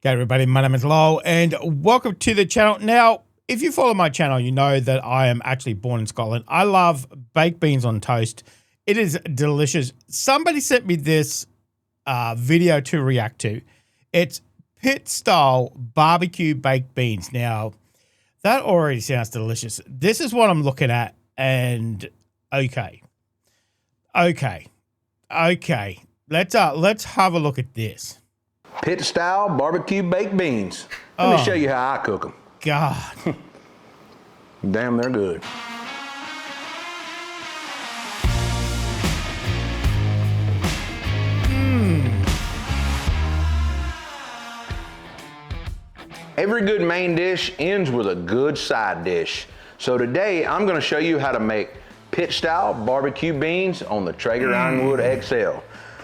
Okay, everybody, my name is Lowell, and welcome to the channel. Now, if you follow my channel, you know that I am actually born in Scotland. I love baked beans on toast. It is delicious. Somebody sent me this video to react to. It's pit-style barbecue baked beans. Now, that already sounds delicious. This is what I'm looking at, and okay. Let's have a look at this. Pit style barbecue baked beans. Let me show you how I cook them. God. Damn, they're good. Every good main dish ends with a good side dish. So today I'm going to show you how to make pit style barbecue beans on the Traeger Ironwood XL.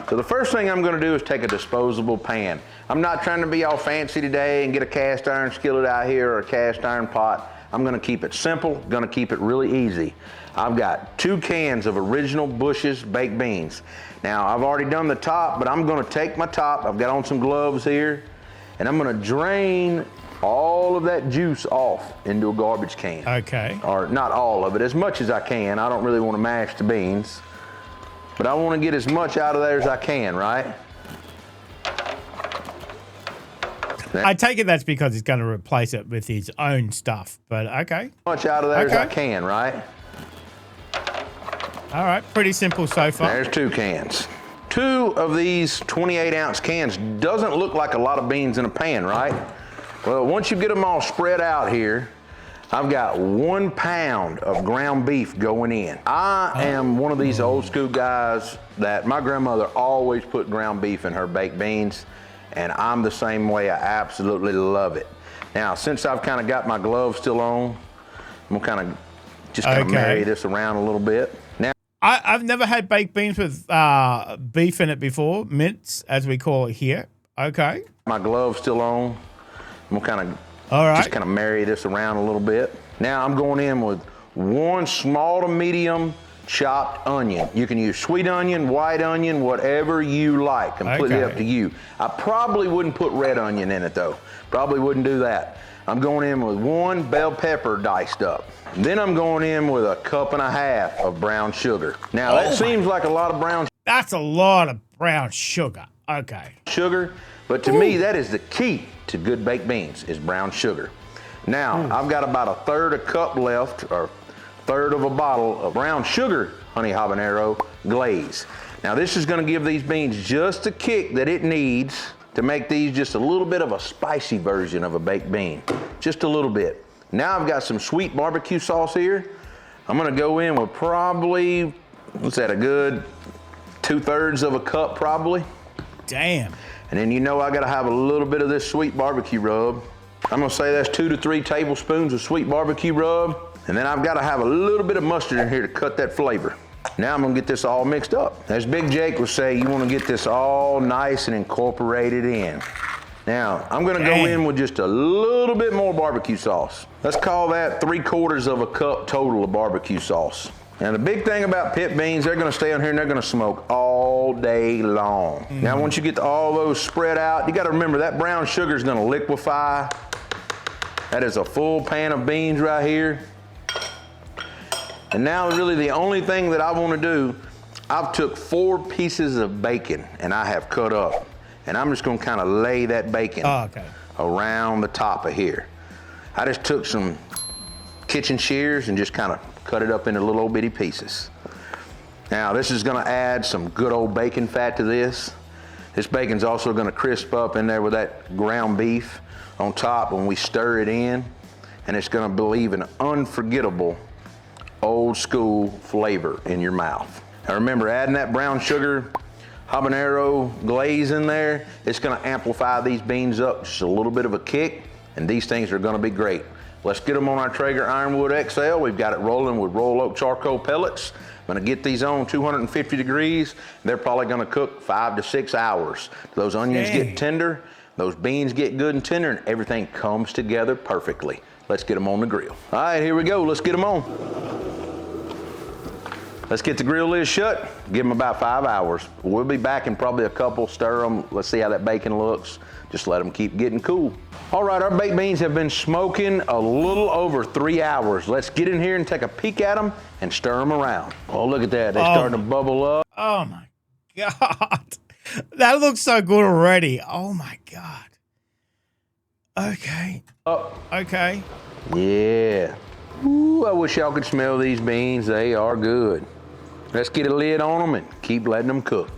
So the first thing I'm gonna do is take a disposable pan. I'm not trying to be all fancy today and get a cast iron skillet out here or a cast iron pot. I'm gonna keep it simple, gonna keep it really easy. I've got 2 cans of original Bush's baked beans. Now I've already done the top, but I'm gonna take my top, I've got on some gloves here, and I'm gonna drain all of that juice off into a garbage can. Okay. Or not all of it, as much as I can. I don't really wanna mash the beans. But I want to get as much out of there as I can, right? I take it that's because he's going to replace it with his own stuff, but okay. Much out of there as I can, right? All right, pretty simple so far. There's 2 cans. 2 of these 28-ounce cans doesn't look like a lot of beans in a pan, right? Well, once you get them all spread out here, I've got 1 pound of ground beef going in. I am one of these old school guys that my grandmother always put ground beef in her baked beans, and I'm the same way. I absolutely love it. Now, since I've kind of got my gloves still on, I'm gonna just marry this around a little bit. Now, I've never had baked beans with beef in it before, mince, as we call it here. Okay. My gloves still on. I'm gonna just kind of marry this around a little bit. Now I'm going in with 1 small to medium chopped onion. You can use sweet onion, white onion, whatever you like, completely up to you. I probably wouldn't put red onion in it though. Probably wouldn't do that. I'm going in with 1 bell pepper diced up. Then I'm going in with 1.5 cups of brown sugar. Now that seems like a lot of brown. That's a lot of brown sugar. Okay. Sugar, but to me that is the key to good baked beans is brown sugar. Now I've got about 1/3 cup left, or 1/3 of a bottle of brown sugar honey habanero glaze. Now this is going to give these beans just the kick that it needs to make these just a little bit of a spicy version of a baked bean, just a little bit. Now I've got some sweet barbecue sauce here. I'm going to go in with probably, what's that, a good 2/3 of a cup probably. Damn. And then you know I gotta have a little bit of this sweet barbecue rub. I'm gonna say that's 2 to 3 tablespoons of sweet barbecue rub. And then I've gotta have a little bit of mustard in here to cut that flavor. Now I'm gonna get this all mixed up. As Big Jake would say, you wanna get this all nice and incorporated in. Now, I'm gonna go in with just a little bit more barbecue sauce. Let's call that 3/4 of a cup total of barbecue sauce. Now the big thing about pit beans, they're gonna stay on here and they're gonna smoke all day long. Now once you get all those spread out, you gotta remember that brown sugar is gonna liquefy. That is a full pan of beans right here. And now really the only thing that I wanna do, I've took 4 pieces of bacon and I have cut up. And I'm just gonna kinda lay that bacon around the top of here. I just took some kitchen shears and just kinda cut it up into little old bitty pieces. Now this is gonna add some good old bacon fat to this. This bacon's also gonna crisp up in there with that ground beef on top when we stir it in, and it's gonna leave an unforgettable old school flavor in your mouth. Now remember, adding that brown sugar habanero glaze in there, it's gonna amplify these beans up just a little bit of a kick, and these things are gonna be great. Let's get them on our Traeger Ironwood XL. We've got it rolling with roll oak charcoal pellets. I'm gonna get these on 250 degrees. They're probably gonna cook 5 to 6 hours. Those onions get tender, those beans get good and tender, and everything comes together perfectly. Let's get them on the grill. All right, here we go, let's get them on. Let's get the grill lid shut, give them about 5 hours. We'll be back in probably a couple, stir them. Let's see how that bacon looks. Just let them keep getting cool. All right, our baked beans have been smoking a little over 3 hours. Let's get in here and take a peek at them and stir them around. Oh, look at that. They're starting to bubble up. Oh my God. That looks so good already. Oh my God. Okay. Okay. Yeah. Ooh, I wish y'all could smell these beans. They are good. Let's get a lid on them and keep letting them cook.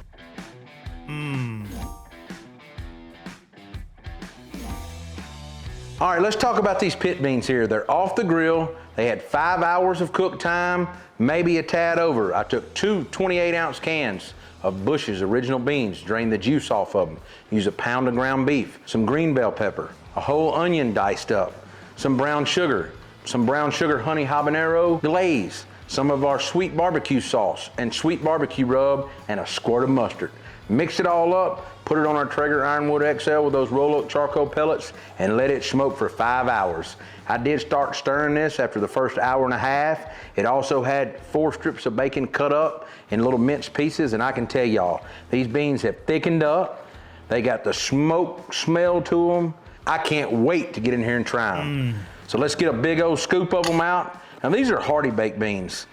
All right, let's talk about these pit beans here. They're off the grill. They had 5 hours of cook time, maybe a tad over. I took 2 28-ounce cans of Bush's original beans, drained the juice off of them. Use a pound of ground beef, some green bell pepper, a whole onion diced up, some brown sugar honey habanero glaze, some of our sweet barbecue sauce and sweet barbecue rub, and a squirt of mustard. Mix it all up, put it on our Traeger Ironwood XL with those roll-up charcoal pellets, and let it smoke for 5 hours. I did start stirring this after the first hour and a half. It also had 4 strips of bacon cut up in little minced pieces, and I can tell y'all, these beans have thickened up. They got the smoke smell to them. I can't wait to get in here and try them. So let's get a big old scoop of them out. Now these are hearty baked beans.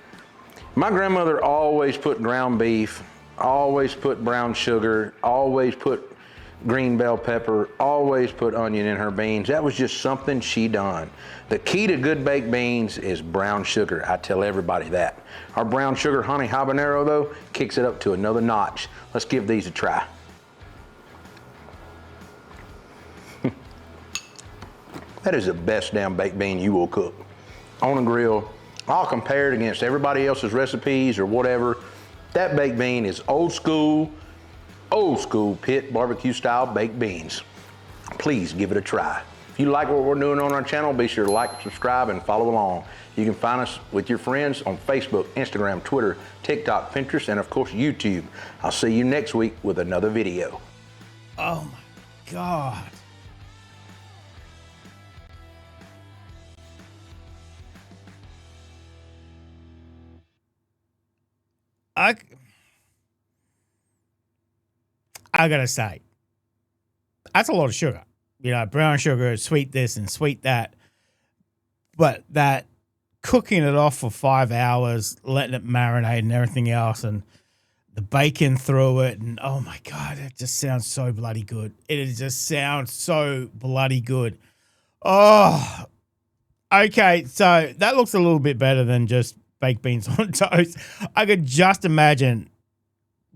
My grandmother always put ground beef, always put brown sugar, always put green bell pepper, always put onion in her beans. That was just something she done. The key to good baked beans is brown sugar. I tell everybody that. Our brown sugar honey habanero though, kicks it up to another notch. Let's give these a try. That is the best damn baked bean you will cook. On a grill, I'll compare it against everybody else's recipes or whatever. That baked bean is old school pit barbecue style baked beans. Please give it a try. If you like what we're doing on our channel, be sure to like, subscribe, and follow along. You can find us with your friends on Facebook, Instagram, Twitter, TikTok, Pinterest, and of course YouTube. I'll see you next week with another video. Oh my God. I gotta say, that's a lot of sugar. You know, brown sugar, sweet this and sweet that. But that cooking it off for 5 hours, letting it marinate and everything else, and the bacon through it, and oh my God, it just sounds so bloody good. It just sounds so bloody good. Oh, okay. So that looks a little bit better than just baked beans on toast. I could just imagine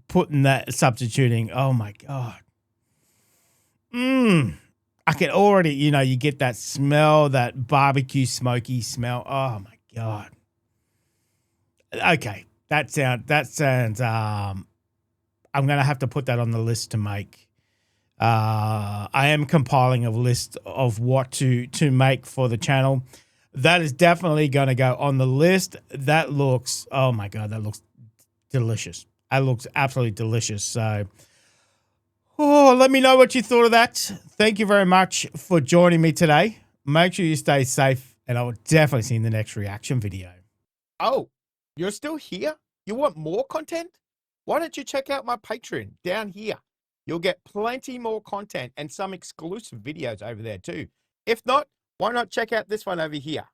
putting that, substituting. Oh my God. I can already, you know, you get that smell, that barbecue smoky smell. Oh my God. Okay. That sounds, I'm going to have to put that on the list to make. I am compiling a list of what to make for the channel. That is definitely going to go on the list. That looks, oh my God, that looks delicious. That looks absolutely delicious. So, let me know what you thought of that. Thank you very much for joining me today. Make sure you stay safe, and I will definitely see you in the next reaction video. Oh, you're still here? You want more content? Why don't you check out my Patreon down here? You'll get plenty more content and some exclusive videos over there too. If not, why not check out this one over here?